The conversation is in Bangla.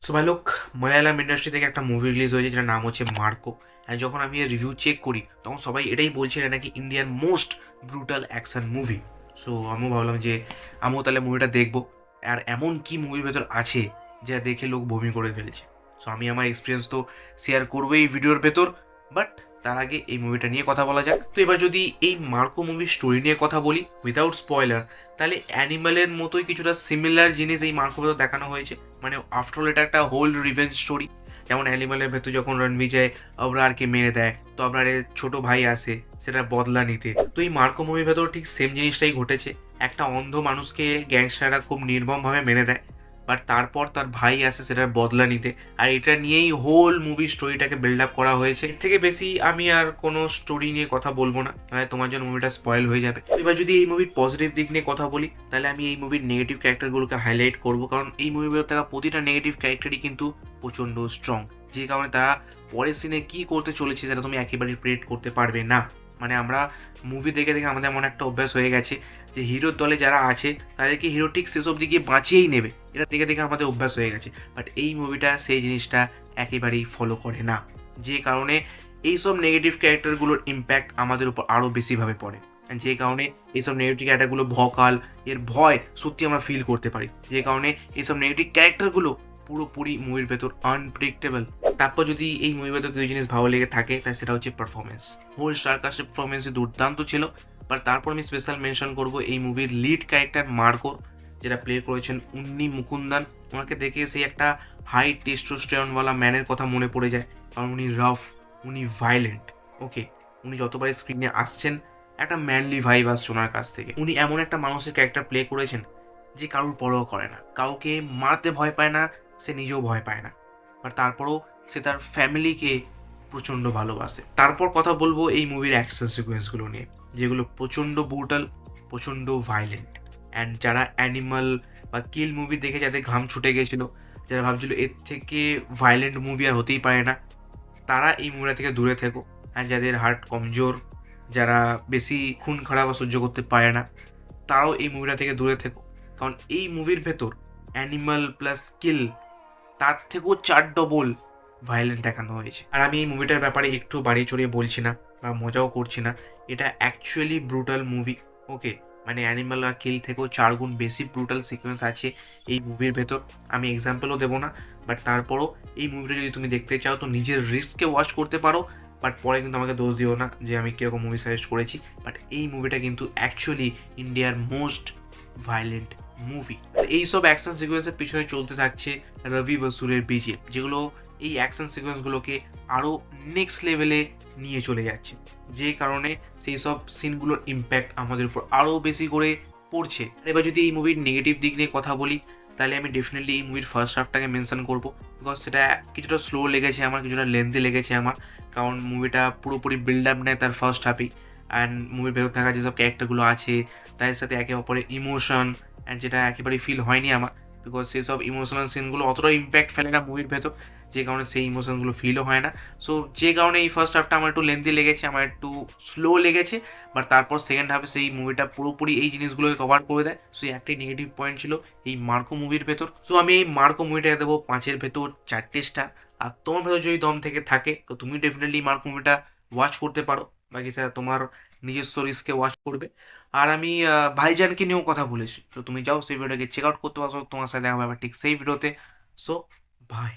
সো ভাই লোক, মালায়ালাম ইন্ডাস্ট্রি থেকে একটা মুভি রিলিজ হয়েছে যেটার নাম হচ্ছে মার্কো। আর যখন আমি এর রিভিউ চেক করি তখন সবাই এটাই বলছে এটা নাকি ইন্ডিয়ার most brutal action movie. So আমিও ভাবলাম যে আমিও তাহলে মুভিটা দেখবো। আর এমন কি মুভির ভেতর আছে যা দেখে লোক বমি করে ফেলছে। সো আমি আমার এক্সপিরিয়েন্স তো শেয়ার করবো এই ভিডিওর ভেতর, বাট তার আগে এই মুভিটা নিয়ে কথা বলা যাক। তো এবার যদি এই মার্কো মুভির স্টোরি নিয়ে কথা বলি উইদাউট স্পয়লার, তাহলে অ্যানিমালের মতোই কিছুটা সিমিলার জিনিস এই মার্কো ভেতর দেখানো হয়েছে। মানে আফটার অল এটা একটা হোল রিভেঞ্জ স্টোরি। যেমন অ্যানিমালের ভেতর যখন রণবিজয় অবরারকে মেরে দেয়, তো অবরারের ছোট ভাই আসে সেটা বদলা নিতে। তো এই মার্কো মুভির ভেতর ঠিক সেম জিনিসটাই ঘটেছে। একটা অন্ধ মানুষকে গ্যাংস্টাররা খুব নির্মমভাবে মেরে দেয়, বাট তারপর তার ভাই আসে সেটার বদলা নিতে। আর এটা নিয়েই হোল মুভি স্টোরিটাকে বিল্ড আপ করা হয়েছে। এর থেকে বেশি আমি আর কোনো স্টোরি নিয়ে কথা বলবো না, তাহলে তোমার জন্য মুভিটা স্পয়েল হয়ে যাবে। এবার যদি এই মুভির পজিটিভ দিক নিয়ে কথা বলি, তাহলে আমি এই মুভির নেগেটিভ ক্যারেক্টারগুলোকে হাইলাইট করবো, কারণ এই মুভির ভেতর থাকা প্রতিটা নেগেটিভ ক্যারেক্টারই কিন্তু প্রচণ্ড স্ট্রং। যে কারণে তারা পরের সিনে কী করতে চলেছে সেটা তুমি একেবারেই প্রেডিক্ট করতে পারবে না। মানে আমরা মুভি দেখে দেখে আমাদের এমন একটা অভ্যাস হয়ে গেছে যে হিরোর দলে যারা আছে তাদেরকে হিরো ঠিক শেষ অবধি গিয়ে বাঁচিয়েই নেবে, এটা দেখে দেখে আমাদের অভ্যাস হয়ে গেছে। বাট এই মুভিটা সেই জিনিসটা একেবারেই ফলো করে না, যে কারণে এইসব নেগেটিভ ক্যারেক্টারগুলোর ইম্প্যাক্ট আমাদের উপর আরও বেশিভাবে পড়ে। যে কারণে এইসব নেগেটিভ ক্যারেক্টারগুলো ভকাল এর ভয় সত্যি আমরা ফিল করতে পারি। যে কারণে এইসব নেগেটিভ ক্যারেক্টারগুলো পুরোপুরি মুভির ভেতর আনপ্রেডিক্টেবল। তারপর যদি এই মুভির ভেতর কিছু জিনিস ভালো লেগে থাকে তাহলে সেটা হচ্ছে পারফরমেন্স। হোল স্টার কাস্টের পারফরমেন্সই দুর্দান্ত ছিল। বাট তারপর আমি স্পেশাল মেনশন করবো এই মুভির লিড ক্যারেক্টার মার্কো, যেটা প্লে করেছেন উন্নি মুকুন্দান। ওনাকে দেখে সেই একটা হাই টেস্টোস্টেরনওয়ালা ম্যানের কথা মনে পড়ে যায়, কারণ উনি রাফ, উনি ভায়োলেন্ট। ওকে, উনি যতবার স্ক্রিনে আসছেন একটা ম্যানলি ভাইব আসছে ওনার কাছ থেকে। উনি এমন একটা মানুষের ক্যারেক্টার প্লে করেছেন যে কারুর পরোয়া করে না, কাউকে মারতে ভয় পায় না, সে নিজেও ভয় পায় না, বাট তারপরও সে তার ফ্যামিলিকে প্রচণ্ড ভালোবাসে। তারপর কথা বলবো এই মুভির অ্যাকশন সিকোয়েন্সগুলো নিয়ে, যেগুলো প্রচণ্ড ব্রুটাল, প্রচণ্ড ভায়োলেন্ট। অ্যান্ড যারা অ্যানিমাল বা কিল মুভি দেখে যাদের ঘাম ছুটে গেছিলো, যারা ভাবছিল এর থেকে ভায়োলেন্ট মুভি আর হতেই পারে না, তারা এই মুভিটা থেকে দূরে থেকো। অ্যান্ড যাদের হার্ট কমজোর, যারা বেশি খুন খারাপ সহ্য করতে পারে না, তারাও এই মুভিটা থেকে দূরে থেকো। কারণ এই মুভির ভেতর অ্যানিমাল প্লাস কিল তার থেকেও 4 ডবল ভায়োলেন্ট দেখানো হয়েছে। আর আমি এই মুভিটার ব্যাপারে একটু বাড়িয়ে চড়িয়ে বলছি না বা মজাও করছি না, এটা অ্যাকচুয়ালি ব্রুটাল মুভি। ওকে, মানে অ্যানিমাল আর কিল থেকেও 4 গুণ বেশি ব্রুটাল সিকোয়েন্স আছে এই মুভির ভেতর। আমি এক্সাম্পলও দেবো না, বাট তারপরও এই মুভিটা যদি তুমি দেখতে চাও তো নিজের রিস্ককে ওয়াচ করতে পারো। বাট পরে কিন্তু আমাকে দোষ দিও না যে আমি কীরকম মুভি সাজেস্ট করেছি। বাট এই মুভিটা কিন্তু অ্যাকচুয়ালি ইন্ডিয়ার মোস্ট ভায়োলেন্ট মুভি। এইসব অ্যাকশন সিকোয়েন্সের পিছনে চলতে থাকছে রবি বসুরের বিজিএম, যেগুলো এই অ্যাকশন সিকোয়েন্সগুলোকে আরও নেক্সট লেভেলে নিয়ে চলে যাচ্ছে। যে কারণে সেই সব সিনগুলোর ইম্প্যাক্ট আমাদের উপর আরও বেশি করে পড়ছে। এবার যদি এই মুভির নেগেটিভ দিক নিয়ে কথা বলি, তাহলে আমি ডেফিনেটলি এই মুভির ফার্স্ট হাফটাকে মেনশন করবো, বিকজ সেটা কিছুটা স্লো লেগেছে আমার, কিছুটা লেন্থি লেগেছে আমার। কারণ মুভিটা পুরোপুরি বিল্ড আপ নেয় তার ফার্স্ট হাফেই। অ্যান্ড মুভির ভেতর থাকা যেসব ক্যারেক্টারগুলো আছে তাদের সাথে একে অপরের ইমোশন, অ্যান্ড যেটা একেবারেই ফিল হয়নি আমার, বিকজ সেসব ইমোশনাল সিনগুলো অতটা ইম্প্যাক্ট ফেলে না মুভির ভেতর, যে কারণে সেই ইমোশনগুলো ফিলও হয় না। সো যে কারণে এই ফার্স্ট হাফটা আমার একটু লেন্থি লেগেছে, আমার একটু স্লো লেগেছে। বাট তারপর সেকেন্ড হাফে সেই মুভিটা পুরোপুরি এই জিনিসগুলোকে কভার করে দেয়। সো একটাই নেগেটিভ পয়েন্ট ছিল এই মার্কো মুভির ভেতর। সো আমি এই মার্কো মুভিটাকে দেবো 5-এর ভেতর 4টে স্টার। আর তোমার ভেতর যদি দম থেকে থাকে তো তুমি ডেফিনেটলি মার্কো মুভিটা ওয়াচ করতে পারো, বাকি স্যার তোমার নিজস্ব রিস্কে ওয়াচ করবে। আর আমি ভাইজানকে নিয়েও কথা বলেছি, তো তুমি যাও সেই ভিডিওটাকে চেক আউট করতে পারো। তোমার সাথে দেখা হবে আবার ঠিক সেই ভিডিওতে। So by.